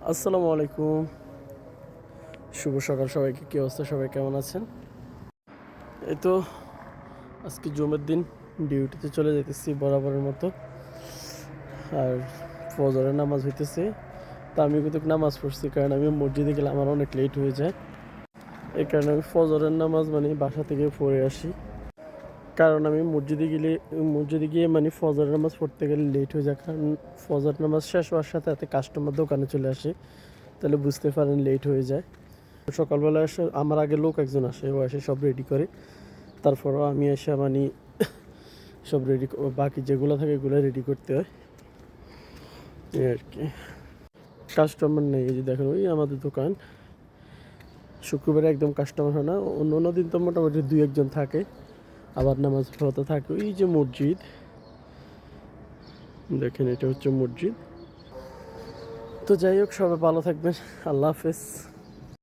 আসসালামু আলাইকুম, শুভ সকাল সবাইকে। কী অবস্থা, সবাই কেমন আছেন? এই তো আজকে জুমের দিন, ডিউটিতে চলে যেতেছি বরাবরের মতো। আর ফজরের নামাজ হইতেছে, তা আমি কিন্তু নামাজ পড়ছি, কারণ আমি মসজিদে গেলে আমার অনেক লেট হয়ে যায়। এই কারণে আমি ফজরের নামাজ বাসা থেকে পড়ে আসি, কারণ আমি মসজিদে গিয়ে ফজরের নামাজ পড়তে গেলে লেট হয়ে যায়, কারণ ফজর নামাজ শেষ হওয়ার সাথে সাথে কাস্টমার দোকানে চলে আসে, তাহলে বুঝতে পারেন লেট হয়ে যায়। সকালবেলা এসে আমার আগে লোক একজন আসে, ও এসে সব রেডি করে, তারপরও আমি এসে সব রেডি, বাকি যেগুলো থাকে এগুলো রেডি করতে হয়, এই আর কি। কাস্টমার নেই, এই যে দেখেন ওই আমাদের দোকান। শুক্রবারে একদম কাস্টমার হয় না, অন্য অন্য দিন তো মোটামুটি দুই একজন থাকে, আবার নামাজ পড়াতে থাকে। ওই যে মসজিদ দেখেন, এটা হচ্ছে মসজিদ। তো যাই হোক, সবাই ভালো থাকবেন, আল্লাহ হাফেজ।